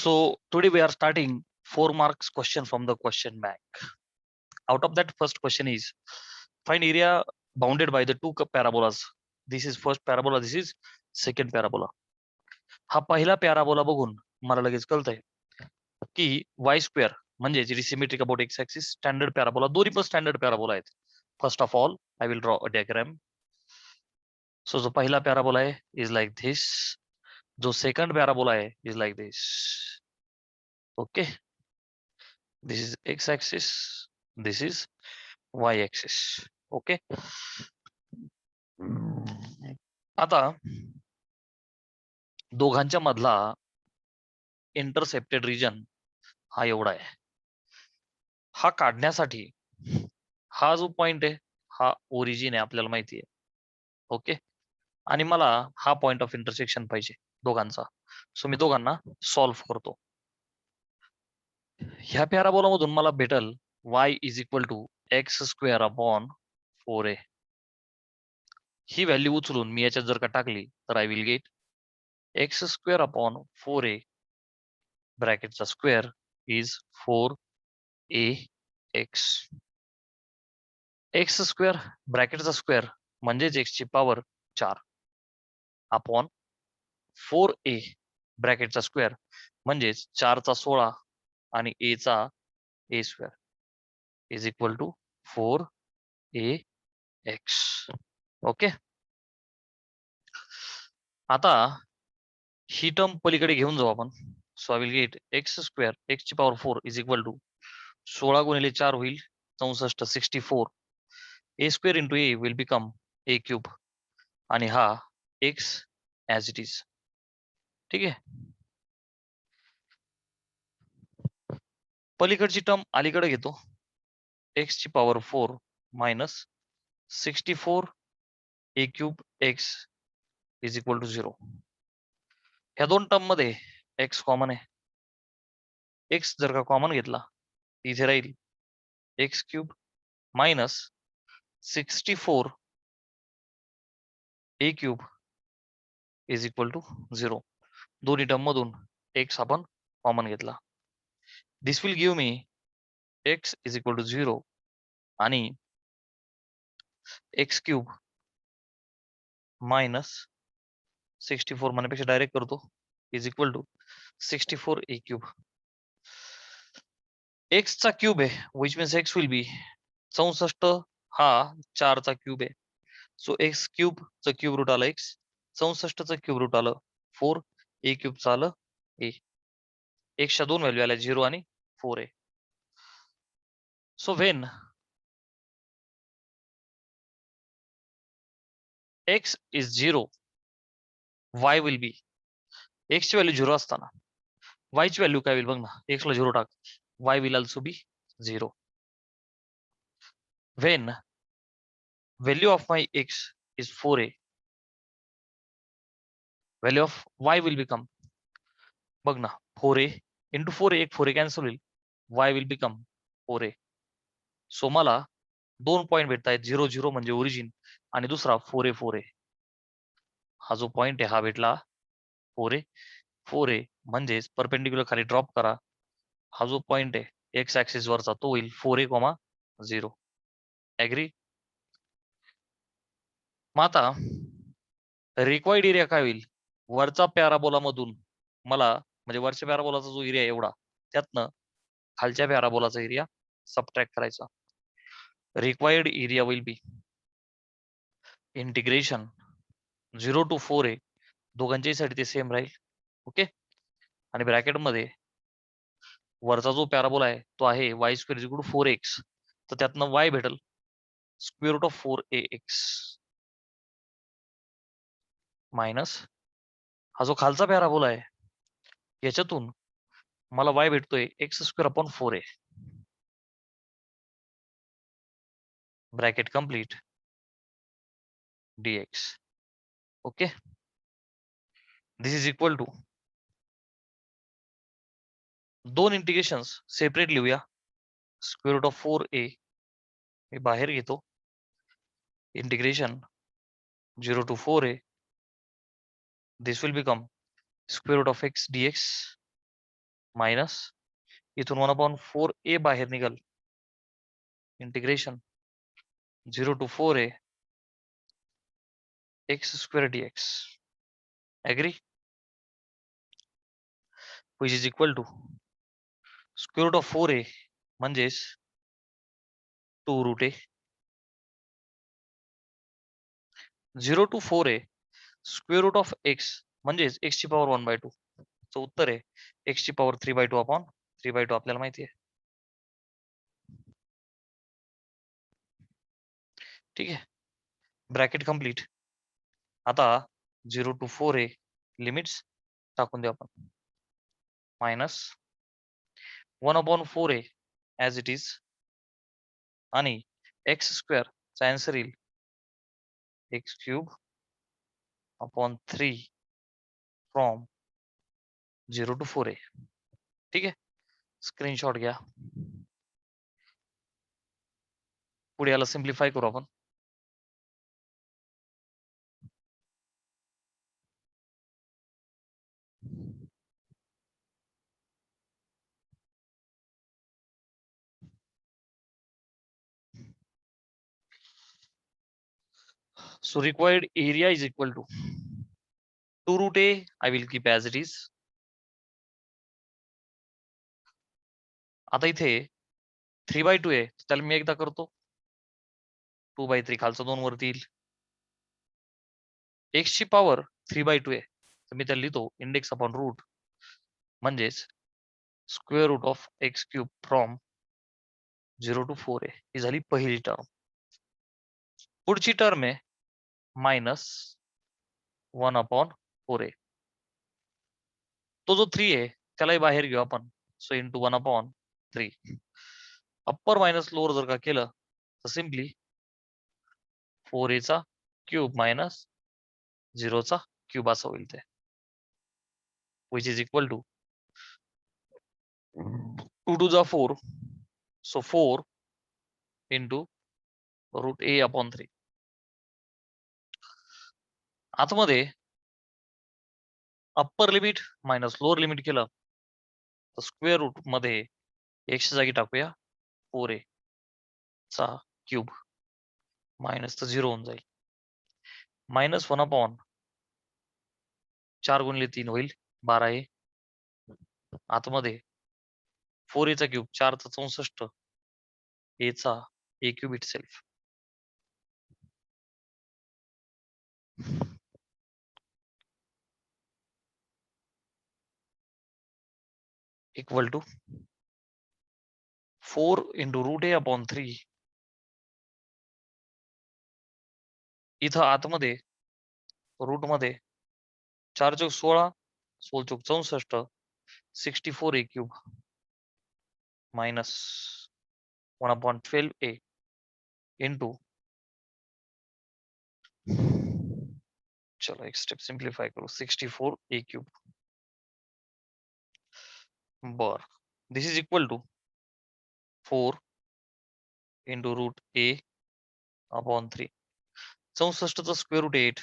So today we are starting 4 marks question from the question bank. Out of that, first question is find area bounded by the two parabolas. This is first parabola, this is second parabola. हा पहिला parabola बघून मला लगेच कळतंय की y square म्हणजे जी symmetric about x axis standard parabola, दोन्ही पण स्टँडर्ड पॅराबोला आहेत. First of all I will draw a diagram. So जो पहिला पॅराबोला आहे इज लाईक धिस, जो सेकंड पॅराबोला आहे is like this. Okay, this is x axis, this is y axis. Okay, आता दोघांच्या मधला इंटरसेप्टेड रिजन हा एवढा आहे. हा काढण्यासाठी हा जो पॉइंट आहे हा ओरिजिन आहे आपल्याला माहिती आहे. ओके, आणि मला हा पॉइंट ऑफ इंटरसेक्शन पाहिजे दोघांचा. सो मी दोघांना सॉल्व्ह करतो. ह्या पॅराबोला मधून मला भेटल y is equal to x square upon 4a. ही व्हॅल्यू उचलून मी याच्यात जर का टाकली तर I will get x square upon 4a ब्रॅकेटचा square is 4ax. X square ब्रॅकेटचा स्क्वेअर म्हणजेच एक्स ची पॉवर 4 अपॉन 4a ब्रॅकेटचा स्क्वेअर म्हणजेच 4 चा 16 आणि a चा a square is equal to 4ax. Okay, आता ही टर्म पलीकडे घेऊन जाऊ आपण. So I will get x square x ची पॉवर 4 इज इक्वल टू 16 गुणिले 4 होईल 64, 64. A square into a will become a cube आणि हा एक्स ॲज इट इज. ठीक आहे, पलीकडची टर्म अलीकडे घेतो. एक्स ची power 4 minus 64 a cube x is equal to 0. ह्या दोन टर्म मध्ये एक्स कॉमन आहे. एक्स जर का कॉमन घेतला इथे राहील x cube minus 64 a cube is equal to 0. दोन्ही टर्म मधून एक्स आपण कॉमन घेतला. This will give me x is equal to 0 आणि एक्स क्यूब मायनस 64 म्हणण्यापेक्षा डायरेक्ट करतो is equal to 64 a cube. X चा क्यूब आहे which means x will be 64 हा 4 चा क्यूब आहे. सो एक्स क्यूब च क्यूब रूट आलं एक्स, 64 च क्यूब रूट आलं 4, ए क्यूब च आलं ए. एक्सच्या दोन व्हॅल्यू आल्या 0 आणि 4a. So when x is 0, y will be, x ची व्हॅल्यू 0 असताना y ची व्हॅल्यू काय होईल बघ ना. x ला 0 टाक, y will also be 0. When value of my x is 4a, value of y will become, बघ ना 4a into 4a, एक 4a कॅन्सल होईल, y will become 4a. So मला दोन पॉइंट भेटत आहेत, 0 0 म्हणजे ओरिजिन आणि दुसरा 4a 4a. हा जो पॉइंट आहे हा भेटला 4a 4a म्हणजेच परपेंडिक्युलर खाली ड्रॉप करा. हा जो पॉइंट आहे एक्स ऍक्सिस वरचा तो होईल 4a, 0. ऍग्री? मग आता रिक्वायर्ड एरिया काय होईल? वरचा पॅराबोला मधून मला म्हणजे वरच्या पॅराबोलाचा जो एरिया एवढा त्यातनं खालच्या पॅराबोलाचा एरिया सबट्रॅक्ट करायचा. Required area will be integration 0 to 4a, दोघांच्याही साठी ते सेम राहील. ओके, आणि ब्रॅकेट मध्ये वरचा जो पॅराबोला आहे तो आहे y square is equal to 4x, तर त्यातनं y भेटल square root of 4ax minus हा जो खालचा पॅराबोला आहे याच्यातून मला y भेटतोय x square upon 4a bracket complete dx. Okay, this is equal to दोन इंटिग्रेशन्स सेपरेट लिहूया. स्क्वेअर रूट ऑफ 4a मी बाहेर घेतो, integration 0 to 4a, this will become square root of x dx minus इथून 1/4a बाहेर निघाल, integration 0 to 4a x square dx. Agree? Which is equal to square root of 4a म्हणजेच 2 root a. 0 to 4a square root of x म्हणजेच x ची power 1/2. चं उत्तर आहे x ची पॉवर 3/2 अपॉन 3/2 आपल्याला माहिती आहे. ठीक आहे, ब्रॅकेट कम्प्लीट. आता 0 to 4a लिमिट्स टाकून देऊ आपण. Minus 1/4a as it is आणि एक्स स्क्वेअर चा आन्सर येईल x³ upon 3 from 0 to 4a. ठीक आहे, स्क्रीनशॉट घ्या. पुढे याला सिम्प्लिफाय करू आपण. So required area is equal to 2 root a. I will keep as it is. आता इथे 3/2 आहे, त्याला मी एकदा करतो. 2/3 खालचा 2 वरती येईल. x ची पॉवर 3/2 आहे, तर मी त्याला लिहितो इंडेक्स अपॉन रूट म्हणजेच square root of x³ from 0 to 4a. ही झाली पहिली टर्म. पुढची टर्म आहे मायनस 1/4a. तो जो 3 आहे त्यालाही बाहेर घेऊ आपण, so into 1/3. Upper minus lower जर का केलं तर सिम्पली 4a चा क्यूब मायनस 0 चा क्यूब असं होईल ते, which is equal to 2 to the 4, so 4 into root a upon 3. आतमध्ये upper limit minus lower limit केलं तर स्क्वेअर रूट मध्ये x जागी टाकूया 4a चा क्यूब मायनस तर 0 होऊन जाईल. मायनस 1/4 गुणिले 3 होईल 12a. आतमध्ये 4a चा क्यूब 4 चा 64 a चा a cube itself equal to 4 into root a upon 3. इथं आतमध्ये रूट मध्ये 4 चौक 16, 16 चौक 64, 64a cube minus 1/12a into, चलो एक स्टेप सिंप्लिफाय करू, 64a क्यूब. बर, this is equal to 4 into root a upon 3. 64 चा square root 8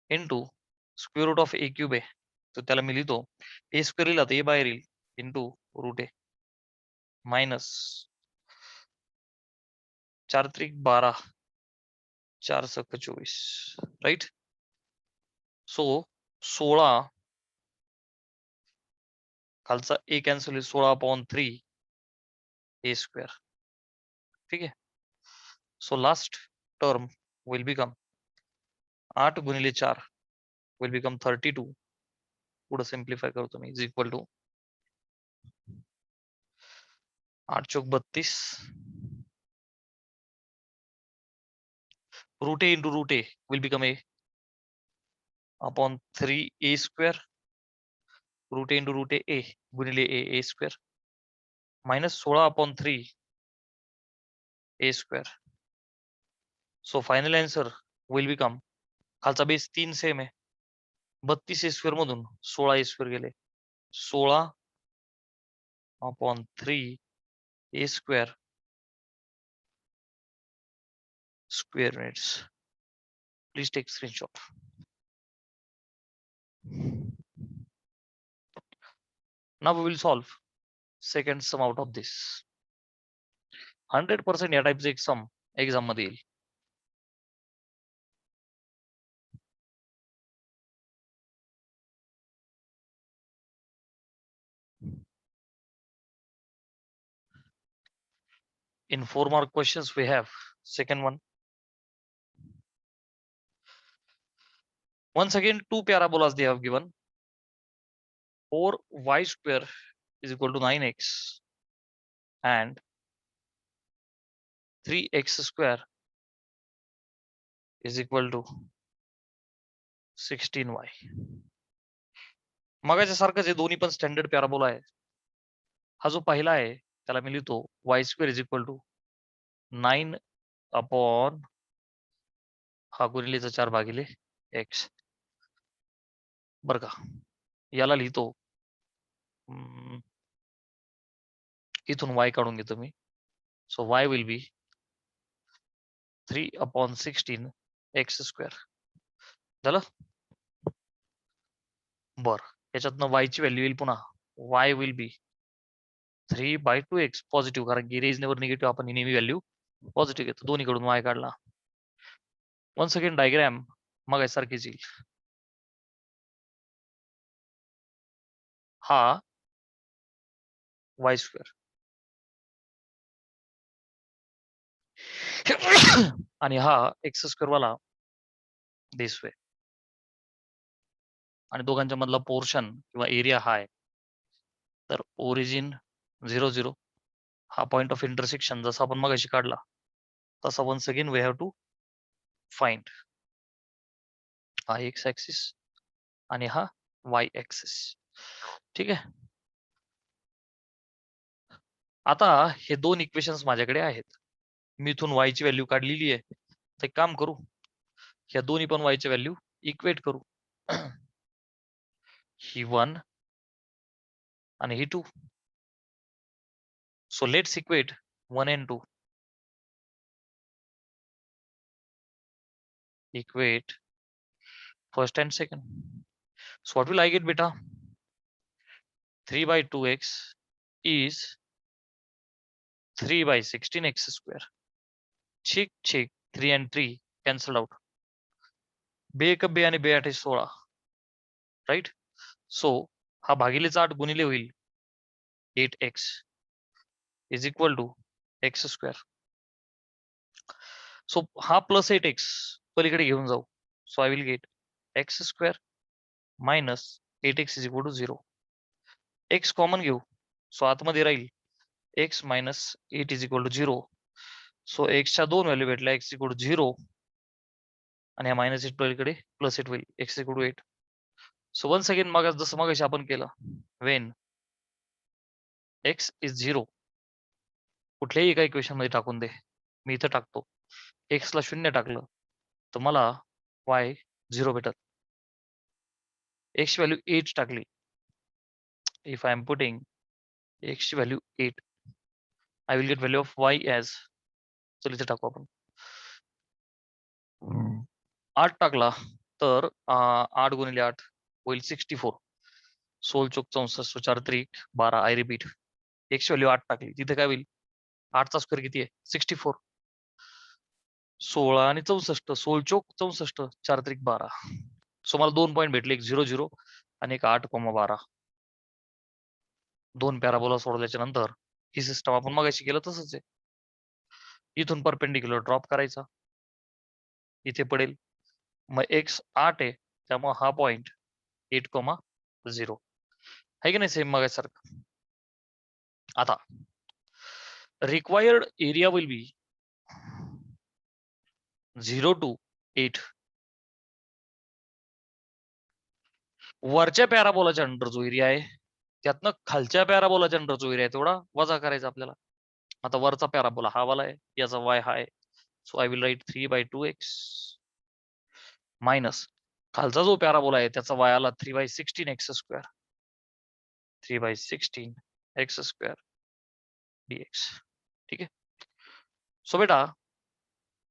into square root of a cube आहे, तर त्याला मी लिहितो a स्क्वेअर लिहिला तर a बाहेर येईल इंटू रूट a मायनस 4 त्रिक 12, 4 सक 24, राईट. सो 16 खालचा a कॅन्सल होईल, 16/3 a स्क्वेअर. ठीक आहे, so last term will become 8 गुणिले 4 विल बिकम 32. पुढे सिम्प्लिफाय करतो मी, इज इक्वल टू 8 चौक 32 root a into root a will become a upon 3a square root a into root a गुणिले a square minus 16/3 a square. So final answer will become, खालचा base 3 same आहे, 32 a square मधून 16 a square गेले, 16/3 a square square units. Please take screenshot. Now we will solve second sum out of this. 100% या टाईपचे एक सम exam मध्ये येईल. In 4 mark questions we have second one. Once again, two parabolas they have given. 4y square is equal to 9x and 3x square is equal to 16y. मगाच्या सारखंच हे दोन्ही पण standard parabola आहे. हा जो पहिला आहे त्याला मी लिहितो y square is equal to 9 upon हा गुणिलेचा 4 भागिले x. बरं का, याला लिहितो इथून y काढून घेतो मी. So y will be 3 upon 16 x square. झालं. बर, याच्यातनं y ची व्हॅल्यू येईल पुन्हा y will B 3/2x positive, कारण की रेजनेवर निगेटिव्ह आपण नेहमी व्हॅल्यू पॉझिटिव्ह घेतो. दोन्हीकडून y काढला. वन्स अगेन डायग्राम मग सारखीच येईल. हा y स्क्वेअर आणि हा एक्स स्क्वेअर वाला दिस वे, आणि दोघांच्या मधला पोर्शन किंवा एरिया हा आहे. तर ओरिजिन 0 0 हा पॉइंट ऑफ इंटरसेक्शन जसा आपण मगाशी काढला तसा once again we have to find. हा एक्स ऍक्सिस आणि हा वाय ऍक्सिस. ठीक आहे. आता हे दोन इक्वेशन्स माझ्याकडे आहेत. मी इथून y ची व्हॅल्यू काढलेली आहे. तर एक काम करू, ह्या दोन्ही पण y ची व्हॅल्यू इक्वेट करू. ही 1 आणि ही 2. So let's equate 1 and 2. Equate first and second. So what will I get, beta? 3/2x is 3/16x square. Check 3 and 3 cancelled out. बे एक बे आणि बे 8 16. राईट. सो हा भागिलेचा 8 गुणिले होईल 8x is equal to x square. So हा plus 8x पलीकडे घेऊन जाऊ. So I will get x square minus 8x is equal to 0. x common घेऊ. सो आतमध्ये राहील x minus 8 is equal to 0. So x च्या दोन व्हॅल्यू भेटल्या, x इक्वल टू 0 आणि हा मायनस 8 पलीकडे प्लस 8 होईल, x equal to 8. So once again मग जसं मगाशी आपण केलं, वेन x इज 0 कुठल्याही एका इक्वेशन मध्ये टाकून दे. मी इथं टाकतो, x ला 0 टाकलं तर मला y 0 भेटत. x ची व्हॅल्यू 8 टाकली, if I am putting x ची value 8 I will get value of y as, चल इथे टाकू आपण 8 टाकला तर 8 गुणिले 8 होईल 64. 16 चोक 64 4 त्रिक 12. आय रिपीट, x ची व्हॅल्यू 8 टाकली, तिथे काय होईल 8 चा स्क्वेअर किती आहे 64. 16 आणि 64, 16 चोक 64 4 त्रिक 12. सो मला 2 पॉईंट भेटले, एक 0 0 आणि एक 8,12. दोन पॅराबोला सोडल्याच्या नंतर ही सिस्टम आपण मगाशी केलं तसंच आहे. इथून परपेंडिक्युलर ड्रॉप करायचा, इथे पडेल. मग x 8 आहे त्यामुळे हा पॉइंट 8,0 आहे की नाही, सेम मगासारखं. आता required area will be 0 to 8. वरच्या पॅराबोलाच्या अंडर जो एरिया आहे त्यातनं खालच्या पॅराबोलाच्या अंडर जो एरिया आहे तेवढा वजा करायचा आपल्याला. आता वरचा पॅराबोला हा वाला आहे, याचा y हा आहे. So I will write 3/2x minus खालचा जो पॅराबोला आहे त्याचा y आला 3/16x square. 3/16x square dx. ठीक आहे. सो बेटा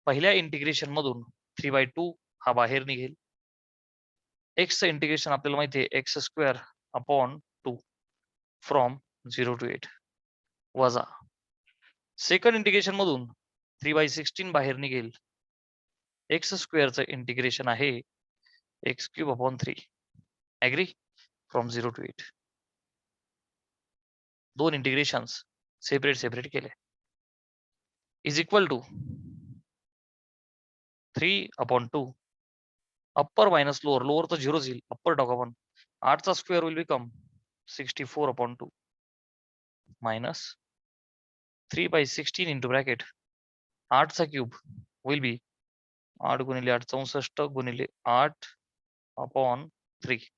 पहिल्या इंटिग्रेशन मधून 3/2 हा बाहेर निघेल. x चं इंटिग्रेशन आपल्याला माहिती आहे x square upon 2. From 0 to 8 वजा सेकंड इंटिग्रेशन मधून 3/16 बाहेर निघेल. एक्स स्क्वेअरचं इंटिग्रेशन आहे x³/3. ऍग्री? From 0 to 8. दोन इंटिग्रेशन्स सेपरेट केले. Is equal to 3/2 upper minus lower. Lower तर 0 येईल, अप्पर टाकू आपण. 8चा square will become 64/2 minus 3/16 into bracket 8चा क्यूब विल बी 8 गुणिले 8 64 गुणिले 8/3.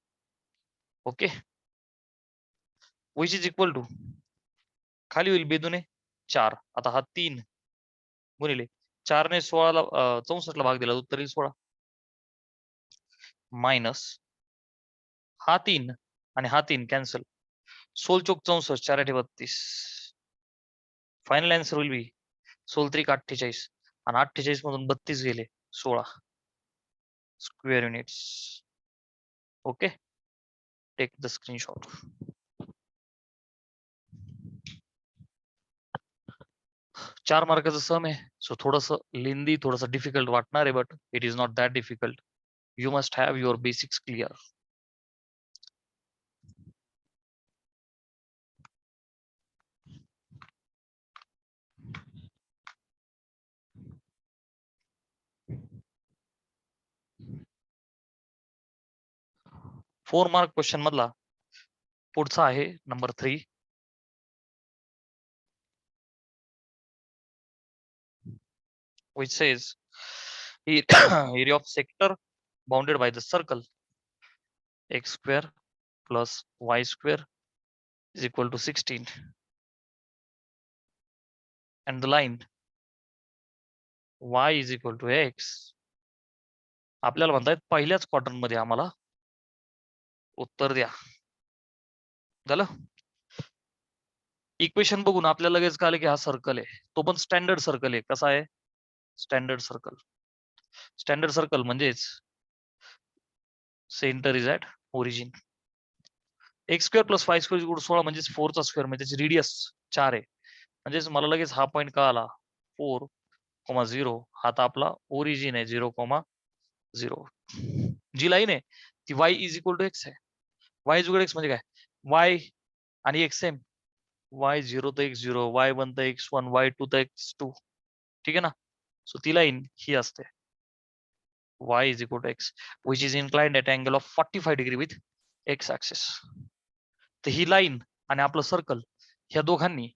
Okay, which is equal to खाली होईल बेदुने 4. आता हा 3 गुणिले 4ने 16ला 64ला भाग दिला, उत्तर येईल 16 मायनस हा 3 आणि हा 3 कॅन्सल. 16 चोक 64, 4 8 32. फायनल आन्सर विल बी 16 त्रिक 48 आणि 48 मधून 32 गेले 16 square units. Okay, take the screenshot. चार मार्काचं सम आहे, सो थोडंसं लेंदी, थोडंसं डिफिकल्ट वाटणार आहे, but it is not that difficult. You must have your basics clear. Four mark question मधला पुढचा आहे number 3. which says area of sector bounded by the circle x square plus y square is equal to 16 and the line y is equal to x. आपल्याला म्हणतायत पहिल्याच quadrant मध्ये आम्हाला उत्तर द्या. झालं? इक्वेशन बघून आपल्याला लगेच कळलं की हा सर्कल आहे, तो पण स्टँडर्ड सर्कल आहे. कसा आहे? Standard circle. स्टँडर्ड सर्कल म्हणजेच centre is at origin. X square plus y square equal 16 म्हणजेच 4 चा स्क्वेअर म्हणजे त्याची रेडियस 4 आहे. म्हणजेच मला लगेच हा पॉईंट कळाला 4,0. हा आता आपला ओरिजिन आहे 0,0. जी लाईन आहे ती y is equal to x आहे. y इज इक्वल एक्स म्हणजे काय? y आणि x सेम. y0 तर x0, y1 तर x1, y2 तर x2. ठीक आहे ना? सो ती लाईन ही असते y is equal to x which is inclined at angle of 45 degree with x axis. तर ही लाईन आणि आपलं सर्कल ह्या दोघांनी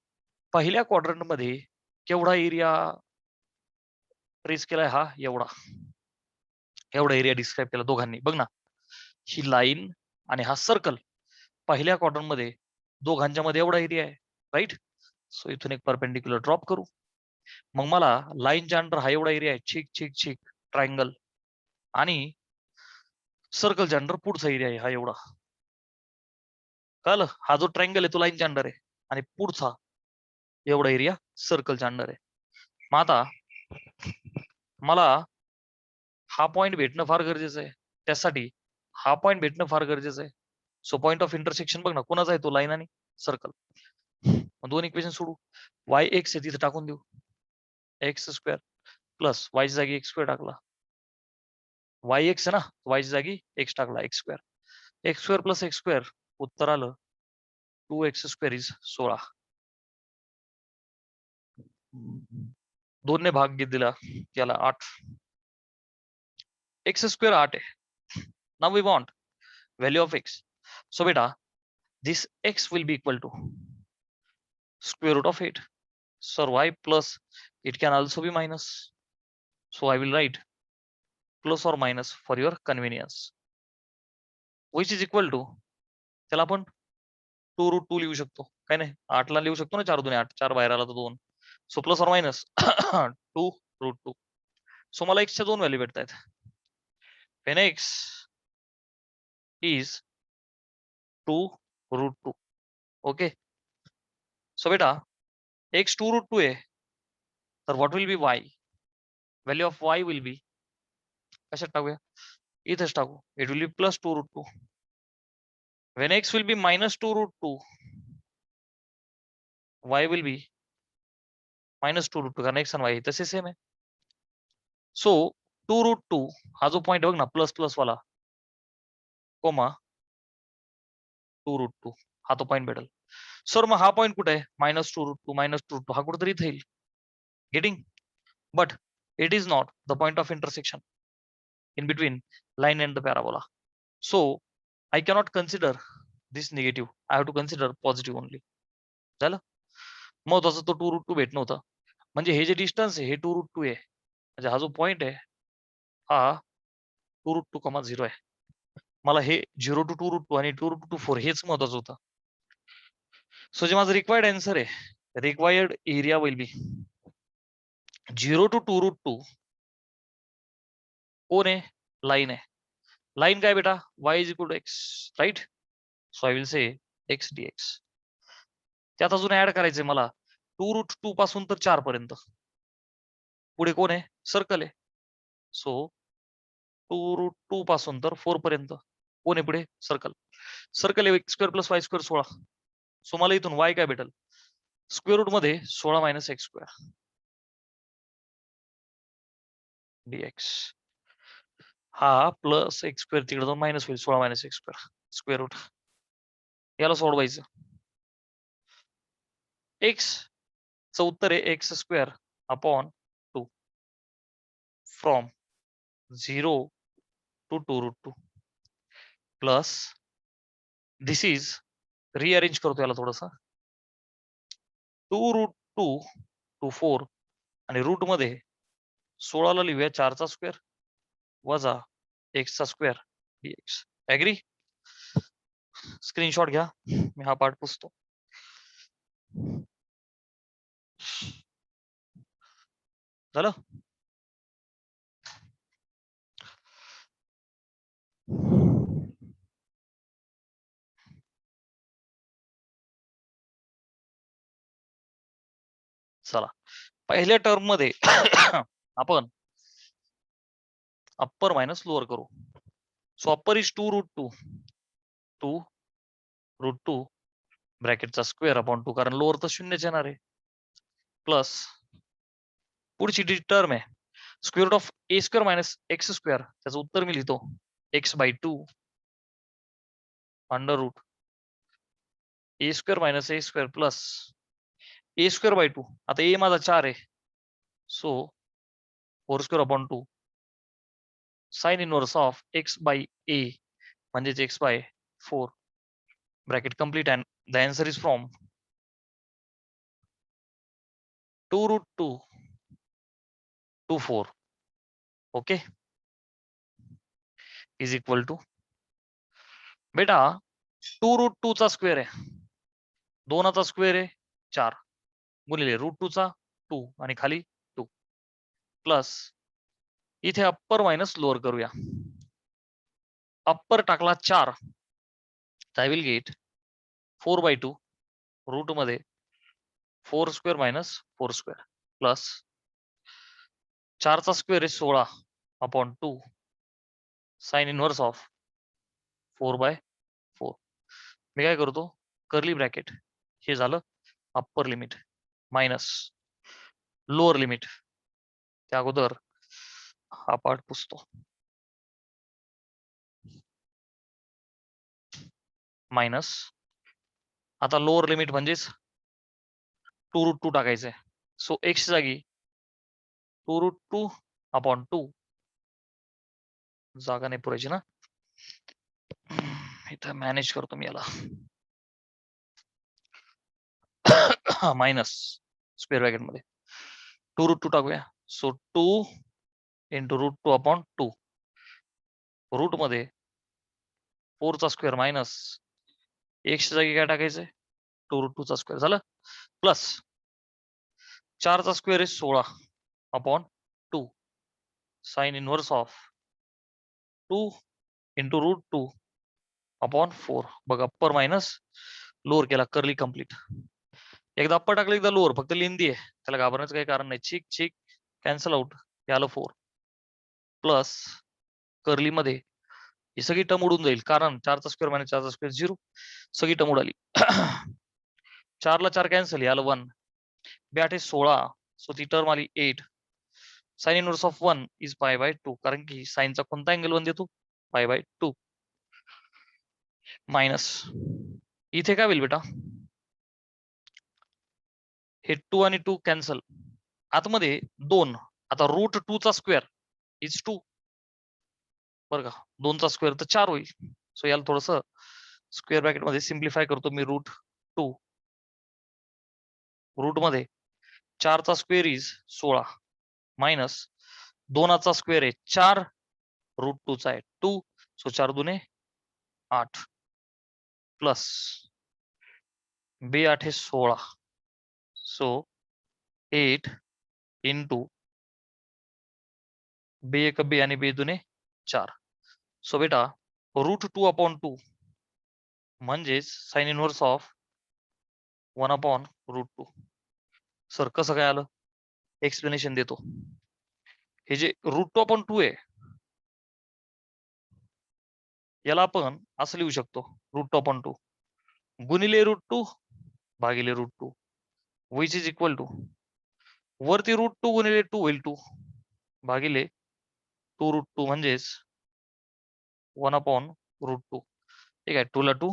पहिल्या क्वाड्रंट मध्ये केवढा एरिया ट्रेस केलाय? हा एवढा एरिया डिस्क्राईब केला दोघांनी. बघ ना, ही लाईन आणि हा सर्कल पहिल्या क्वाड्रंट मध्ये दोघांच्या मध्ये एवढा एरिया आहे, राईट? सो इथून एक परपेंडिक्युलर ड्रॉप करू. मग मला लाईनच्या अंडर हा एवढा एरिया आहे, छिक छिक छिक ट्रायंगल, आणि सर्कलच्या अंडर पुढचा एरिया आहे हा एवढा. कळलं? हा जो ट्रायंगल आहे तो लाईनच्या अंडर आहे आणि पुढचा एवढा एरिया सर्कलच्या अंडर आहे. मग आता मला हा पॉइंट भेटणं फार गरजेचं आहे. त्यासाठी हा पॉइंट भेटणं फार गरजेचं आहे. सो पॉइंट ऑफ इंटरसेक्शन बघ ना, कोणाचा आहे तो? लाईन आणि सर्कल. दोन इक्वेशन सोडू. वाय एक्स आहे तिथे टाकून देऊ, एक्स स्क्वेअर प्लस वाय ची जागी एक्स स्क्वेअर टाकला. वाय एक्स आहे ना, वाय ची जागी एक्स टाकला, x square plus x square, उत्तर आलं 2x² इज 16. 2 ने भाग दिला त्याला 8. x² 8 आहे. Now we want value of x. So बेटा this x will be equal to square root of 8. So y plus it can also be minus. So I will write plus or minus for your convenience, which is equal to, त्याला आपण 2√2 लिहू शकतो. काय नाही, 8 ला लिहू शकतो ना, 4 दुने 8, 4 बाहेर आला तर 2. So plus or minus 2√2. So मला x च्या दोन व्हॅल्यू भेटत आहेत. when x is 2√2. Okay, so बेटा x 2√2 आहे, तर what will be y? Value of y will बी, कशात टाकूया? इथेच टाकू. It will be plus 2√2. when x will be minus 2√2, y will बी -2√2 कारण x आणि y तसे सेम आहे. सो 2√2 हा जो पॉईंट बघ ना प्लस प्लस वाला कोमा 2√2 हा तो पॉईंट भेटेल. सर मग हा पॉईंट कुठे आहे -2√2 हा कुठेतरी इथे येईल. Getting but it is not the point of intersection in between line and the parabola. So I cannot consider this negative. I have to consider positive only. झालं. महत्वाचं तो 2√2 भेटणं होतं. म्हणजे हे जे डिस्टन्स आहे हे 2√2 आहे. म्हणजे हा जो पॉइंट आहे हा 2√2,0 आहे. मला हे 0 to 2√2 आणि 2√2 to 4 हेच महत्वाचं होतं. सो जे माझं रिक्वायर्ड आन्सर आहे required area will be 0 to 2√2 कोण आहे लाईन आहे. लाईन काय बेटा y is equal to x right. So I will say x dx. त्यात अजून ऍड करायचंय मला 2√2 पासून तर 4 पर्यंत. पुढे कोण आहे सर्कल आहे. सो 2√2 पासून तर 4 पर्यंत कोण आहे पुढे सर्कल. सर्कल आहे x² + y² 16. सो मला इथून y काय भेटेल स्क्वेअर रूट मध्ये 16 - x² dx. हा प्लस x² तिकडे जाऊन मायनस होईल 16 - x² स्क्वेअर रूट. याला सोडवायचं. x च उत्तर आहे x² upon 2 from 0 to 2√2 plus this is rearrange करतो याला थोडस 2√2 to 4 आणि रूट मध्ये 16 ला लिहूया 4चा स्क्वेअर वजा x चा स्क्वेअर dx. ऍग्री. स्क्रीनशॉट घ्या मी हा पार्ट पुसतो. झालं. चला पहिल्या टर्म मध्ये आपण अप्पर मायनस लोअर करू. सो अप्पर इज 2√2 ब्रॅकेटचा स्क्वेअर अपॉन 2 कारण लोअर तर 0च येणार आहे प्लस पुढची जी टर्म आहे square root of a² - x². त्याचं उत्तर मी लिहितो x/2 under route a² - a² plus a²/2. आता a माझा 4 आहे so 4² upon 2 sine inverse of x/a म्हणजेच x/4 bracket complete and the answer is from 2√2 to 4 okay is equal to बेटा 2√2 चा square आहे 2चा स्क्वेअर आहे 4 गुणिले √2 चा 2 आणि खाली 2 प्लस इथे अप्पर मायनस लोअर करूया. अप्पर टाकला 4 आय विल गेट 4/2 रूट मध्ये 4² - 4² प्लस 4चा स्क्वेअर आहे 16 अपॉन 2 साइन इनवर्स ऑफ 4/4. मी काय करतो कर्ली ब्रॅकेट हे झालं upper limit minus lower limit. त्या अगोदर हा पार्ट पुसतो. मायनस आता लोअर लिमिट म्हणजेच 2√2 टाकायचंय. सो x जागी 2√2 अपॉन 2 जागा नाही पुरायची ना इथं मॅनेज करतो मी याला मायनस स्क्वेअर ब्रॅकेट मध्ये 2√2 टाकूया. सो 2 इंटू √2 अपॉन 2 रूट मध्ये 4चा स्क्वेअर मायनस x जागी काय टाकायचंय 2√2 चा स्क्वेअर झालं प्लस 4चा स्क्वेअर आहे 16 upon 2 sine inverse of 2 into √2 upon 4. बघ अप्पर मायनस लोअर केला कर्ली कंप्लीट. एकदा अप्पर टाकलं एकदा लोअर फक्त लिहिंदी आहे त्याला घाबरण्याचं काही कारण नाही. चिक चिक कॅन्सल आउट आलं 4 प्लस कर्ली मध्ये ही सगळी टर्म उडून जाईल कारण 4चा स्क्वेअर - 4चा स्क्वेअर 0 सगळी टर्म उडाली. 4 ला 4 कॅन्सल, आलं 1. बे 8 16, सो ती टर्म आली 8. Sign inverse of 1 is pi by 2, कारण की साइनचा कोणता अँगल 1 देतो? Pi by 2. मायनस इथे काय होईल बेटा? हे 2 आणि 2 कॅन्सल, आतमध्ये 2. आता रूट 2 चा स्क्वेअर इज 2 बरं का, 2 चा स्क्वेअर तर 4 होईल. सो याला थोडस स्क्वेअर ब्रॅकेट मध्ये सिम्प्लिफाय करतो मी. रूट 2 रूट मध्ये 4 चा स्क्वेअर इज 16 मायनस 2 चा स्क्वेअर आहे 4, रूट 2 चा आहे 2, सो 4 दुने 8 प्लस बे 8 16, सो 8 इंटू बे 1 बे आणि बे दुने 4. सो बेटा रूट 2 अपॉन 2 म्हणजेच sine inverse of 1 upon root 2. Sir कसं काय आलं? एक्सप्लेनेशन देतो. हे जे रूट 2 अपॉन 2 आहे, याला आपण असं लिहू शकतो, रूट 2 अपॉन 2 गुणिले रूट 2 भागिले root 2 which is equal to, वरती रूट 2 गुणिले 2 होईल 2 भागिले 2 रूट 2 म्हणजेच 1 अपॉन रूट 2. ठीक आहे, 2 ला 2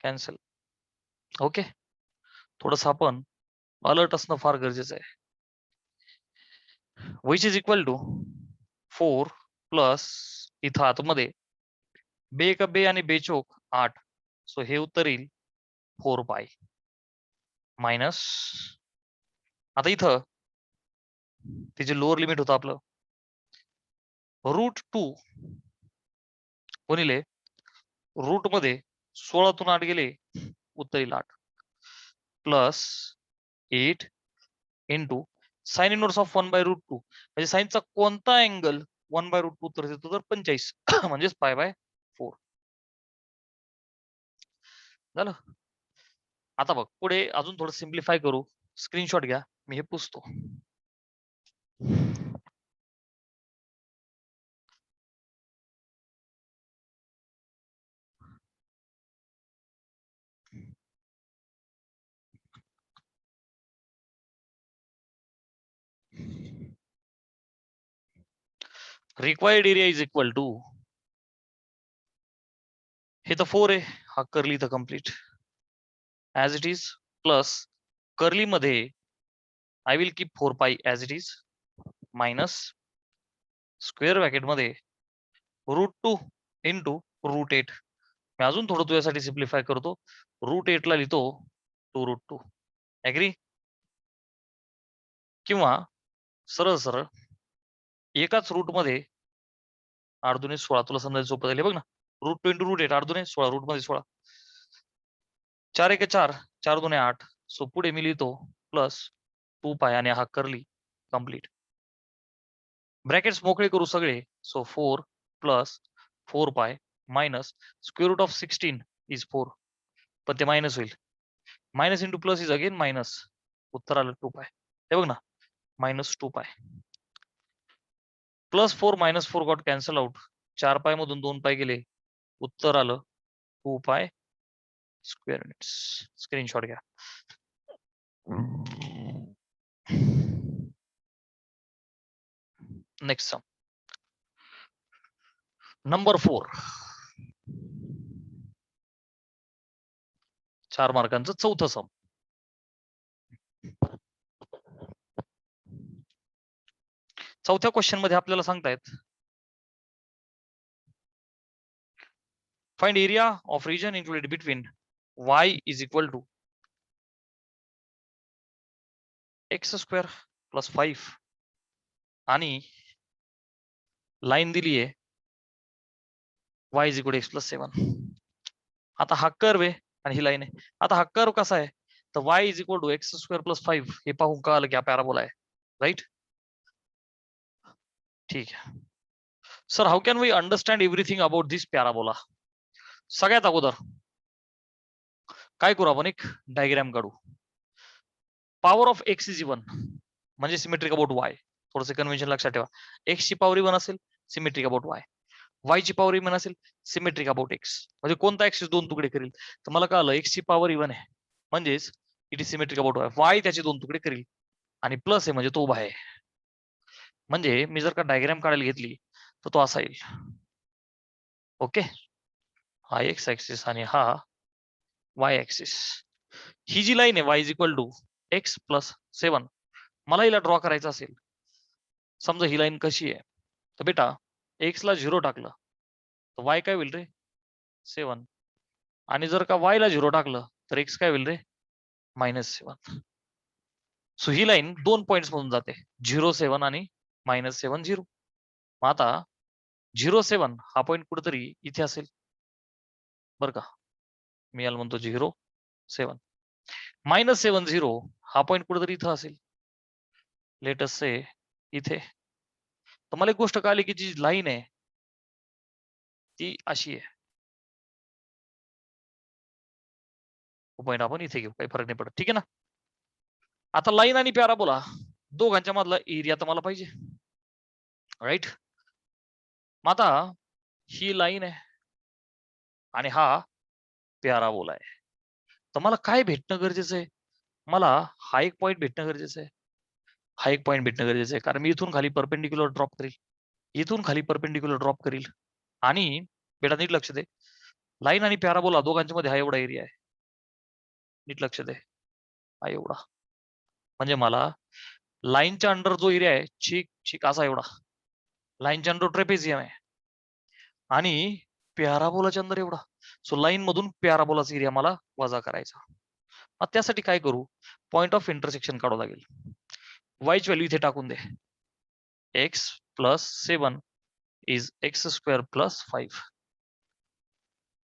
कॅन्सल. ओके, थोडस आपण अलर्ट असणं फार गरजेचं आहे. Which is equal to 4 plus इथं आतमध्ये बे 1 बे आणि बे चोक 8, सो हे उत्तर येईल 4 पाय मायनस, आता इथं तिचे लोअर लिमिट होतं आपलं रूट 2 गुणिले रूट मध्ये 16तून 8 गेले, उत्तर येईल 8 plus 8 into sine inverse of 1 by root 2, म्हणजे साइनचा कोणता अँगल 1 बाय रूट 2 उत्तर देतो? तर 45 म्हणजेच पाय बाय 4 झालं. आता बघ पुढे अजून थोडं सिम्प्लिफाय करू. स्क्रीनशॉट घ्या, मी हे पुसतो. Required area is equal to, हे तर 4 आहे, हा कर्ली तर complete as it is, plus curly मध्ये I will keep 4 pi as it is minus square bracket मध्ये रूट 2 इंटू रूट 8. मी अजून थोडं तुझ्यासाठी सिम्प्लिफाय करतो. रूट 8 ला लिहितो 2 रूट 2. ऍग्री? किंवा सरळ सरळ एकाच रूट मध्ये 8 दुने 16, तुला समजायचं सोपं झालं बघ ना. रूट 2 इंटू रूट 8, 8 दुने 16, रूट मध्ये 16, 4 1 4, 4 दुने 8, सो पुढे मी लिहितो प्लस 2 पाय आणि हा कर्ली कम्प्लीट. ब्रॅकेट्स मोकळे करू सगळे, so 4 plus 4 pi minus square root of 16 is 4, पण ते मायनस होईल. Minus into plus is again minus, उत्तर आलं 2 पाय. हे बघ ना, मायनस 2 पाय plus 4 minus 4 got cancel out. 4 पाय मधून 2 पाय गेले, उत्तर आलं 2 पाय स्क्वेअर युनिट्स. स्क्रीनशॉट घ्या. नेक्स्ट सम नंबर 4, 4 मार्कांचं चौथं सम. चौथ्या क्वेश्चन मध्ये आपल्याला सांगतायत find area of region included between y is equal to x square plus 5 आणि लाईन दिली आहे y is equal to x plus 7. आता हा कर्व आहे आणि ही लाईन आहे. आता हा कर्व कसा आहे? तर y is equal to x square plus 5 हे पाहून कळालं की हा पॅराबोला आहे, राईट? ठीक आहे sir, how can we understand everything about this parabola? सगळ्यात अगोदर काय करू, आपण एक डायग्राम काढू. Power of x is even म्हणजे सिमेट्रिक अबाउट वाय. थोडंसं कन्व्हेन्शन लक्षात ठेवा. एक्स ची पॉवर इवन असेल, सिमेट्रिक अबाउट वाय. वाय ची पॉवर इवन असेल, सिमेट्रिक अबाउट एक्स. म्हणजे कोणता एक्सिस दोन तुकडे करेल? तर मला कळालं एक्स ची पॉवर इवन आहे म्हणजेच it is symmetric about y. Y त्याचे दोन तुकडे करील आणि प्लस आहे म्हणजे तो उभा आहे. म्हणजे मी जर का डायग्राम काढायला घेतली तर तो असा येईल. ओके, हा एक्स ऍक्सिस आणि हा वाय ऍक्सिस. ही जी लाईन आहे y is equal to x plus 7, मला हिला ड्रॉ करायचं असेल, समजा ही लाईन कशी आहे, तर बेटा एक्स ला 0 टाकलं तर वाय काय होईल रे 7, आणि जर का वाय ला 0 टाकलं तर एक्स काय होईल रे -7. सो ही लाईन 2 पॉइंट्स मधून जाते, 0,7 आणि -7 0. मग आता 0,7 हा पॉइंट कुठेतरी इथे असेल बरं का, मी याला म्हणतो 0,7. -7 0 हा पॉइंट कुठेतरी इथं असेल, लेटस से इथे. तर मला एक गोष्ट कळाली की जी लाईन आहे ती अशी आहे. पॉइंट आपण इथे घेऊ, काही फरक नाही पडत, ठीक आहे ना. आता लाईन आणि पॅराबोला दोघांच्या मधला एरिया तर मला पाहिजे, राईट. मग आता ही लाईन आहे आणि हा पॅराबोला आहे, तर मला काय भेटणं गरजेचं आहे, मला हा एक पॉइंट भेटणं गरजेचं आहे, हा एक पॉइंट भेटणं गरजेचं आहे. कारण मी इथून खाली परपेंडिक्युलर ड्रॉप करील, इथून खाली परपेंडिक्युलर ड्रॉप करील. आणि बेटा नीट लक्ष दे, लाईन आणि पॅराबोला दोघांच्या मध्ये हा एवढा एरिया आहे, नीट लक्ष दे, हा एवढा. म्हणजे मला लाईनच्या अंडर जो एरिया आहे ठीक ठीक असा एवढा, लाईनच्या अंडर ट्रेपेझियम आहे, आणि पॅराबोलाच्या अंदर एवढा. सो लाईन मधून पॅराबोलाचा एरिया मला वजा करायचा. मग त्यासाठी काय करू, पॉइंट ऑफ इंटरसेक्शन काढावं लागेल. वायची व्हॅल्यू इथे टाकून दे, x plus 7 is x square plus 5.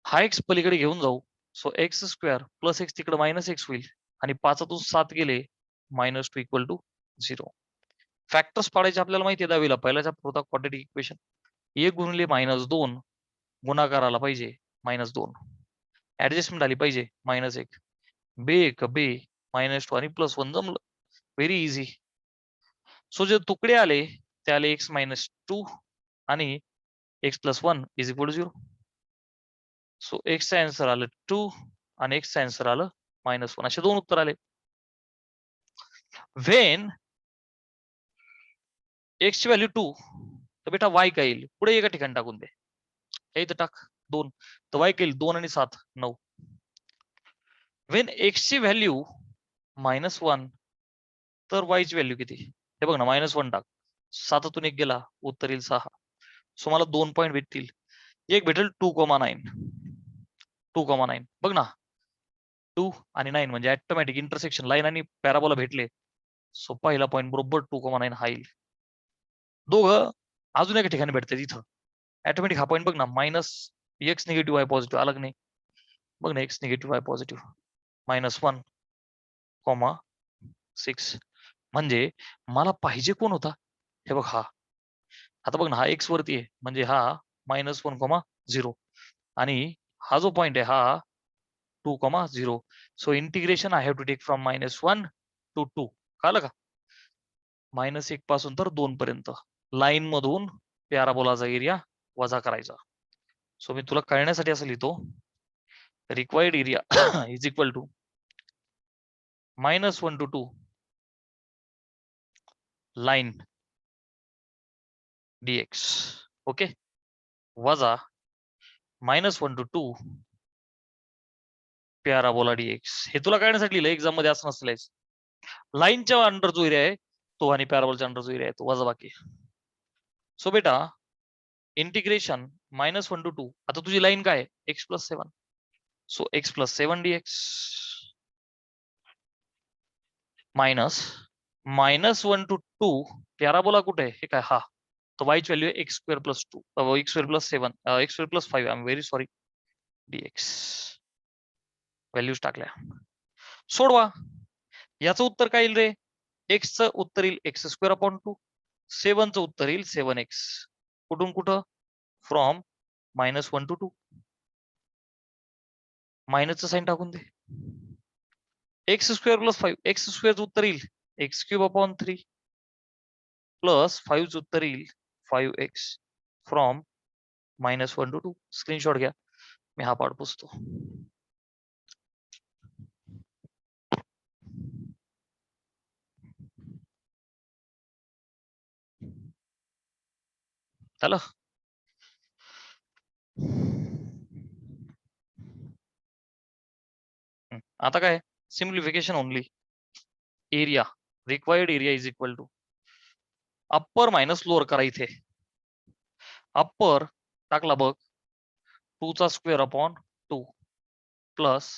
हा एक्स पलीकडे घेऊन जाऊ, so x square plus x तिकडे -x होईल, आणि 5तून 7 गेले -2 इक्वल टू 0. फॅक्टर्स पाडायचे आपल्याला माहिती आहे दहावीला, पहिल्याच्या होता क्वाड्रॅटिक इक्वेशन, 1 गुणिले -2 गुणाकार आला पाहिजे -2, ऍडजस्टमेंट आली पाहिजे -1, बे एक बे -2 आणि +1 जमलं, व्हेरी इझी. सो जे तुकडे आले ते आले x -2 आणि x + 1 is equal to 0. So x चा आन्सर आलं 2 आणि x चा आन्सर आलं -1. असे दोन उत्तर आले. व्हेन x ची व्हॅल्यू 2, तर बेटा y काय येईल, पुढे एका ठिकाणी टाकून दे, हे इथं टाक 2, तर y काय येईल 2 आणि 7 9. व्हेन x ची व्हॅल्यू -1, तर y ची व्हॅल्यू किती, हे बघ ना, -1 टाक, 7तून 1 गेला, उत्तर येईल 6. सो मला 2 पॉईंट भेटतील, एक भेटेल 2,9. 2,9 बघ ना, 2 आणि 9 म्हणजे ऑटोमॅटिक इंटरसेक्शन, लाईन आणि पॅराबोला भेटले. सो पहिला पॉईंट बरोबर 2,9 हा येईल. दोघं अजून एका ठिकाणी भेटतात इथं, ऑटोमॅटिक हा पॉईंट बघ ना, -x निगेटिव्ह y पॉझिटिव्ह अलग नाही, बघ ना, x निगेटिव्ह y पॉझिटिव्ह -1,6. म्हणजे मला पाहिजे कोण होता, हे बघ हा. आता बघ ना, हा x वरती आहे म्हणजे हा -1,0, आणि हा जो पॉइंट आहे हा 2,0. So integration I have to take from -1 to 2. कळलं का, -1 पासून तर 2 पर्यंत लाईन मधून पॅराबोलाचा एरिया वजा करायचा. सो मी तुला कळण्यासाठी असं लिहितो, required area is equal to -1 to 2 line dx, okay, वजा -1 to 2 पॅराबोला dx. हे तुला कळण्यासाठी लिहिलं, एक्झाम मध्ये असं नसलं. लाईनच्या अंडर जो एरिया आहे तो आणि पॅराबोलच्या अंडर जो एरिया आहे तो वजा बाकी. सो बेटा इंटिग्रेशन -1 to 2, आता तुझी लाईन काय x + 7, so x + 7 dx minus -1 to 2 parabola कुठे आहे, हे काय हा, तो y ची व्हॅल्यू आहे x² + 2, x² + 7, x² + 5, I am very sorry, dx. Values टाकल्या, सोडवा. याचं उत्तर काय येईल रे, x चं उत्तर येईल x²/2, 7 चं उत्तर येईल 7x. कुठून कुठं, फ्रॉम -1 to 2. मायनसचं साईन टाकून दे, x² + 5, x² चं उत्तर येईल x³/3 प्लस 5 चं उत्तर येईल 5x फ्रॉम -1 to 2. स्क्रीनशॉट घ्या, मी हा पाठ पुसतो. झालं. आता काय simplification only. Area required area is equal to upper minus lower करा. इथे अप्पर टाकला बघ 2 चा स्क्वेअर अपॉन 2 प्लस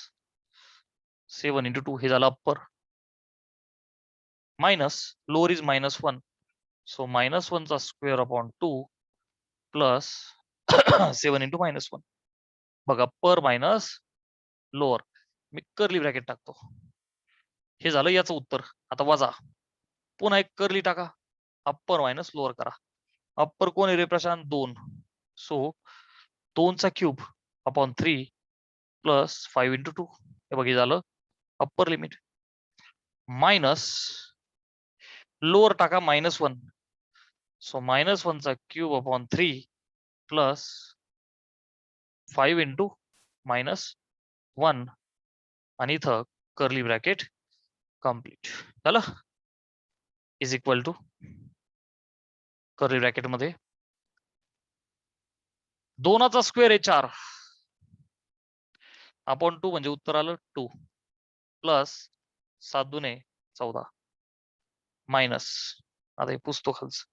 7 इंटू 2 हे झालं upper. Minus lower is -1 so -1 चा स्क्वेअर अपॉन 2 प्लस 7 इंटू -1 बघा अप्पर मायनस लोअर. मी कर्ली ब्रॅकेट टाकतो. हे झालं याचं उत्तर. आता वजा पुन्हा एक कर्ली टाका. अप्पर मायनस लोअर करा. अप्पर कोण आहे रे प्रशांत 2 सो 2 चा क्यूब अपॉन 3 प्लस 5 इंटू 2 हे बघ हे झालं अप्पर लिमिट. मायनस लोअर टाका -1 सो -1 चा क्यूब अपॉन 3 प्लस 5 इंटू -1 आणि इथं कर्ली ब्रॅकेट कम्प्लीट झालं is equal to curly bracket मध्ये 2चा स्क्वेअर आहे 4 अपॉन 2 म्हणजे उत्तर आलं 2 प्लस 7 दुने 14 मायनस आता हे पुसतो खालच.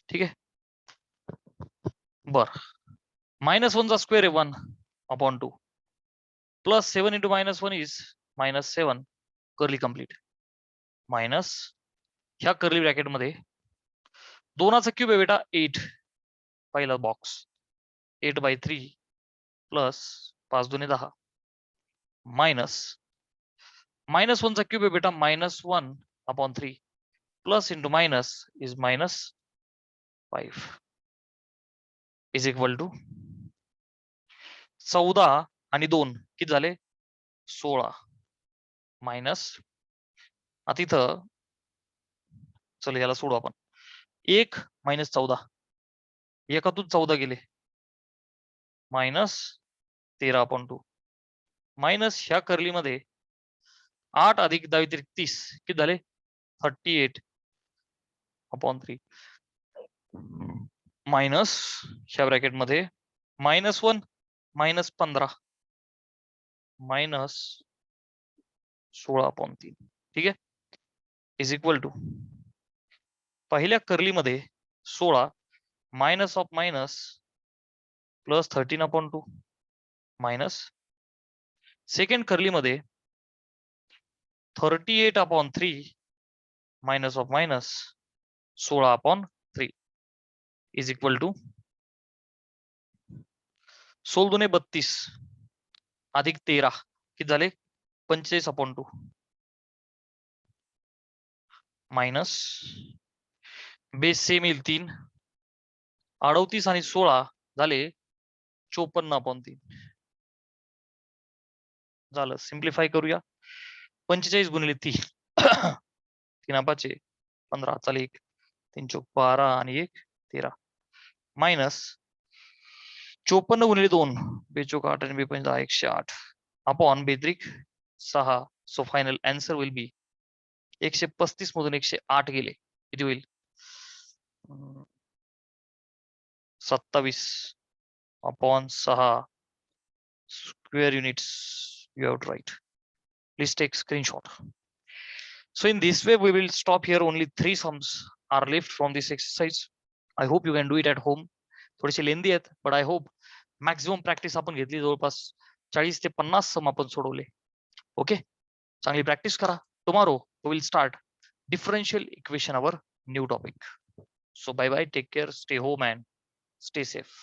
ठीक आहे बर. -1 चा स्क्वेअर आहे 1 upon 2 plus 7 into -1 is -7 curly complete minus ह्या कर्ली ब्रॅकेट मध्ये 2चा क्यूब आहे बेटा 8 पहिला बॉक्स 8/3 प्लस 5 दुने 10 मायनस -1 चा क्यूब आहे बेटा -1 upon 3 plus into minus is -5 is equal to 14 आणि 2 किती झाले 16 मायनस आता इथं चल याला सोडू आपण 1 मायनस 14 एकातून 14 गेले -13 अपॉन 2 मायनस ह्या कर्ली मध्ये 8 अधिक 10 30 किती झाले 38 अपॉन 3 मायनस ह्या ब्रॅकेट मध्ये -1 -15 मायनस 16 अपॉन 3 ठीक आहे इज इक्वल टू पहिल्या कर्ली मध्ये 16 minus of minus plus 13 upon 2 minus second curly मध्ये 38 upon 3 minus of minus 16 upon 3 is equal to 16 दुने 32 अधिक 13 किती झाले 45 अपॉन 2 मायनस बेस सेम येईल 3 38 आणि 16 झाले 54 अपॉन 3 झालं. सिम्प्लिफाय करूया 45 गुणिले 3 3 5 15 चालेल 1 3 चौक 12 आणि 1 13 मायनस 54 गुणिले 2 बेचोक 8 आणि 5 108 अपॉन बेत्रिक 6 so final answer will be 135 मधून 108 गेले किती होईल 27 upon 6 square units you have to write. Please take screenshot. So in this way we will stop here. Only 3 sums are left from this exercise. I hope you can do it at home. थोडेसे लेंदी आहेत but I hope maximum practice आपण घेतली जवळपास 40 ते 50 सम आपण सोडवले. Okay चांगली practice करा. Tomorrow we will start differential equation our new topic. So bye bye, take care, stay home and stay safe.